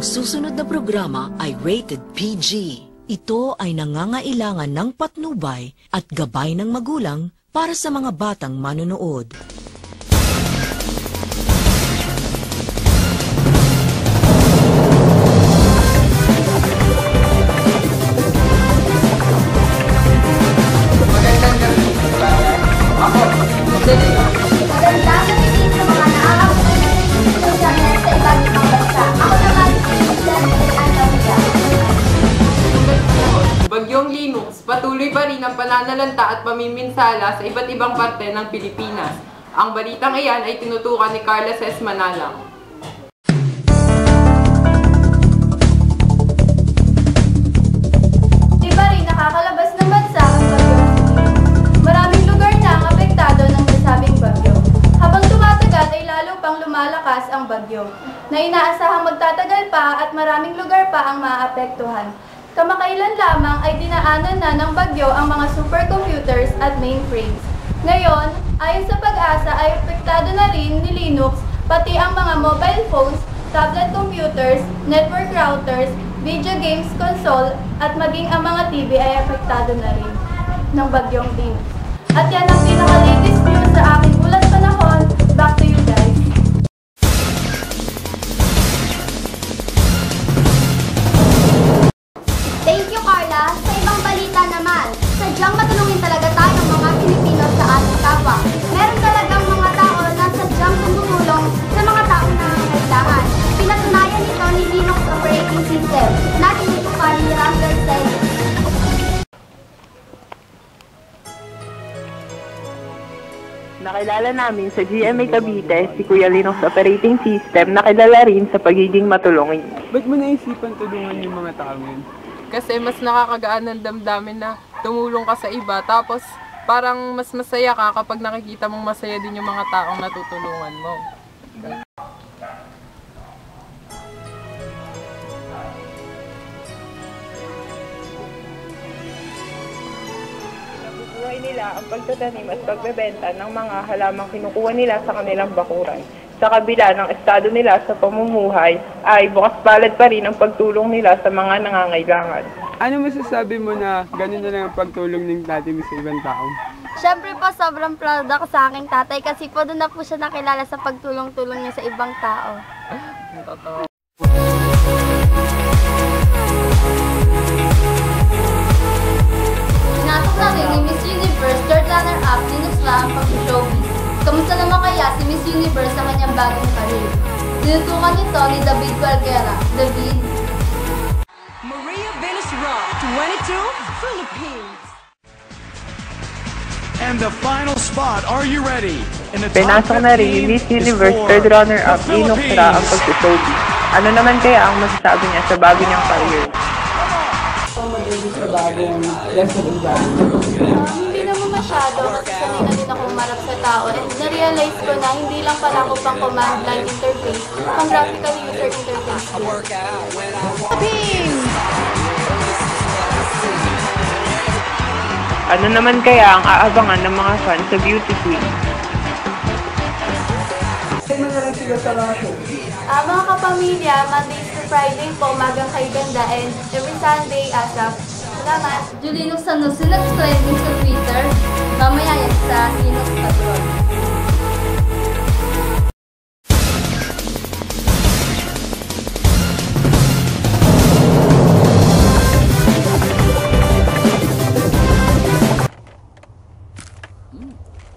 Ang susunod na programa ay rated PG. Ito ay nangangailangan ng patnubay at gabay ng magulang para sa mga batang manonood. Bagyong Linux, patuloy pa rin ang pananalanta at pamiminsala sa iba't ibang parte ng Pilipinas. Ang balitang iyan ay tinutukan ni Carla S. Manalang. Iba rin nakakalabas ng bansa ang bagyong Linux. Maraming lugar na ang apektado ng nasabing bagyo. Habang tumatagal ay lalo pang lumalakas ang bagyo, na inaasahang magtatagal pa at maraming lugar pa ang maaapektuhan. Kamakailan lamang ay dinaanan na ng bagyo ang mga supercomputers at mainframes. Ngayon, ayon sa Pag-asa ay apektado na rin ni Linux pati ang mga mobile phones, tablet computers, network routers, video games console at maging ang mga TV ay apektado na rin ng bagyong Linux. At yan ang pinaka-latest news sa aking ulat panahon. Back to you guys. Thank you, Carla. Sa ibang balita naman, sadyang matulungin talaga tayo ng mga Pilipino sa ating kapwa. Meron talagang mga tao na sadyang tumutulong sa mga taong nangangailangan. Pinatunayan ito ni Linux Operating System na tinutukan ni Russell Sellers. Nakilala namin sa GMA Cavite si Kuya Linux Operating System na kilala rin sa pagiging matulungin. Ba't mo naisipan tulungan yung mga tao ngayon? Kasi mas nakakagaan ng damdamin na tumulong ka sa iba, tapos parang mas masaya ka kapag nakikita mong masaya din yung mga taong natutulungan mo. Nabubuhay nila ang pagtatanim at pagbebenta ng mga halamang kinukuha nila sa kanilang bakuran. Sa kabila ng estado nila sa pamumuhay, ay bukas palad pa rin ang pagtulong nila sa mga nangangailangan. Ano masasabi mo na ganun na lang ang pagtulong ng tatay mo sa ibang tao? Siyempre po, sobrang proud ako sa aking tatay kasi po doon na po siya nakilala sa pagtulong-tulong niya sa ibang tao. Totoo. Pinasok na rin ni Miss Universe third runner-up Linux La ang pag-showbiz. Kamusta naman kaya si Miss Universe sa kanyang bagong career? Tinutukan nito ni David Cualquiera. David? Maria Venus Raw, 22, Philippines. And the final spot, are you ready? In the Pinasok na rin ni Miss Universe third runner-up Linux Ra ang pag-showbiz. Ano naman kaya ang masasabi niya sa bago niyang career? Hindi naman masyado kasi sanay na din ako umarap sa tao and na-realize ko na hindi lang pala ako pang command line interface, pang graphical user interface din. Ano naman kaya ang aabangan ng mga fans sa Beauty Queen? Mga kapamilya, Mondays to Friday po, magang kay ganda and every Sunday asap. Salamat! Julinux sa Nusilag trending sa Twitter, mamaya yan sa Linux Patrol.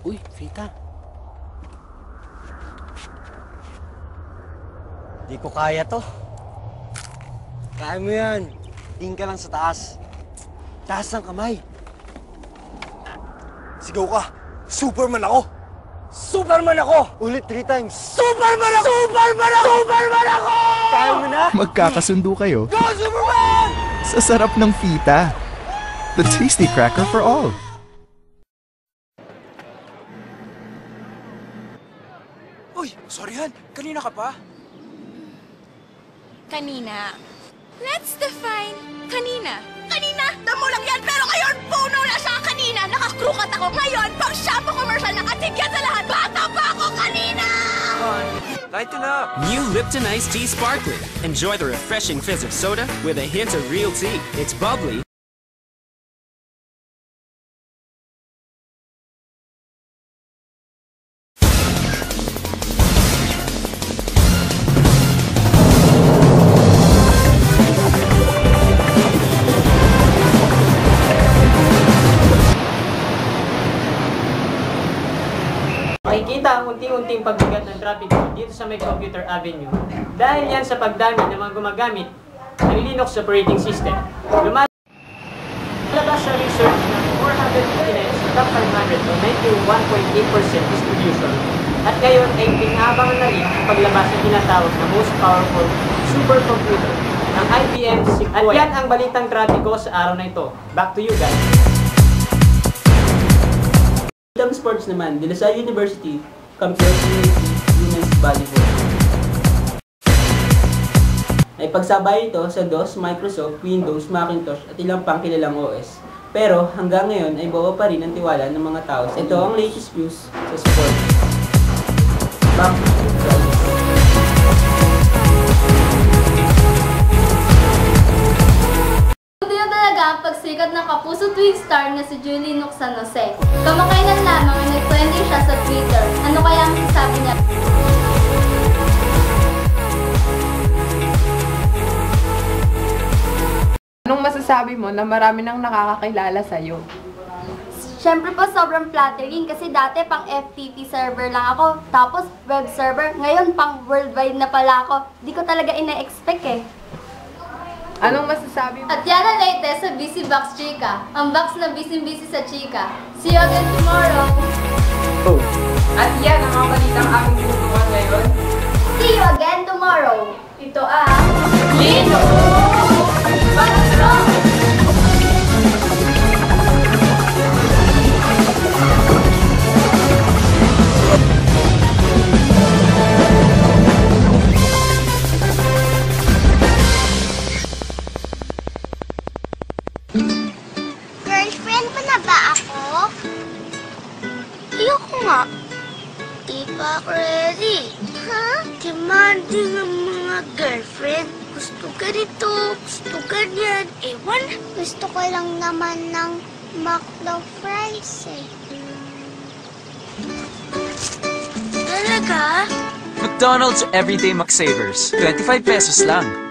Uy, Rita. Di ko kaya to. Kaya mo yan. Tingin ka lang sa taas. Taas ng kamay. Sigaw ka. Superman ako! Superman ako! Ulit 3 times. Superman ako! Superman ako! Superman ako! Kaya mo na? Magkakasundo kayo Go, Superman! sa sarap ng fita. The tasty cracker for all. Uy, sorry Han. Kanina ka pa? Kanina. Let's define kanina. Kanina! Pakiramdam mo lang yan, pero ngayon, puno na siya kanina. Nakakrukat ako. Ngayon, pang shampoo commercial na katigyan sa lahat. Bata pa ako kanina! Lighten up! New Lipton Iced Tea Sparkling. Enjoy the refreshing fizz of soda with a hint of real tea. It's bubbly. Makikita ang unti-unting pagbigat ng traffic dito sa may Computer Avenue dahil yan sa pagdami ng mga gumagamit ng Linux operating system. Lumalabas sa research ng 459 sa top 500 o 91.8% distribution at ngayon ay pinaabangan na rin ang paglabas ng tinatawag na most powerful supercomputer ng IBM 6. At yan ang balitang trapiko sa araw na ito. Back to you guys. Sports naman, De La Salle University compared to women's volleyball. Ay pagsabay ito sa DOS, Microsoft, Windows, Macintosh at ilang pang kilalang OS. Pero hanggang ngayon ay bawa pa rin ang tiwala ng mga tao. Ito ang latest news sa sport. Back to you guys. Ang pagsikat ng kapuso twin star na si Julie Nook San Jose. Kamakailan lamang ay nag-trending siya sa Twitter. Ano kaya ang sabi niya? Anong masasabi mo na marami nang nakakakilala sa'yo? Siyempre po sobrang flattering kasi dati pang FTP server lang ako. Tapos web server. Ngayon pang worldwide na pala ako. Di ko talaga ina-expect eh. Anong masasabi mo? At yan ang latest sa Busy Box Chika. Ang box na busy-busy sa chika. See you again tomorrow! Oh. At yan ang mga balitang aming tutukan ngayon. See you again tomorrow! Ito ang Lino! Patrol! Girlfriend mo na ba ako? Ayoko nga. Di pa ako ready. Ha? Demanding ang mga girlfriend. Gusto ganito, gusto ganyan. Ewan, gusto ko lang naman ng McDo fries eh. Talaga? McDonald's Everyday McSavers. 25 pesos lang.